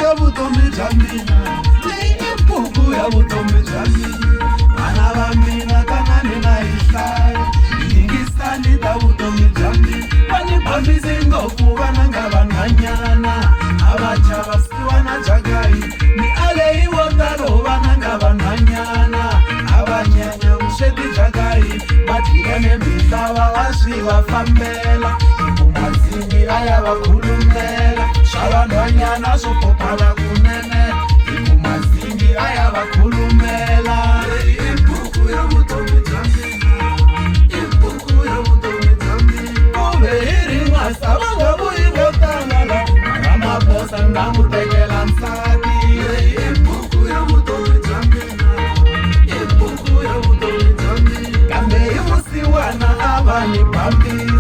ya vutomi bya mina, leyi i buku ya vutomi bya mina. Vana va mina tanani na hi hlaya, yingisani ta vutomi bya mina. Va ni bambise ngopfu vananga vanhwanyana, a va chava siwana jagayi, ni aleyi vo talo vananga vanhwanyana, a va nyanya vusweti jagayi, va tlhile ni misava a swi va fambela, matsingi a ya va khulumela, swa vanhwanyana swo popala kunene, matsingi a ya va khulumela. Leyi i buku ya vutomi bya mina, i buku ya vutomi bya mina. Ku ve hi ri n'wasa va nga vuyi vo talala, mara mabosa nga n'wu tekela nsati. Leyi i buku ya vutomi bya mina, i buku ya vutomi bya mina. Kambe hi vusiwana a va ni bambi.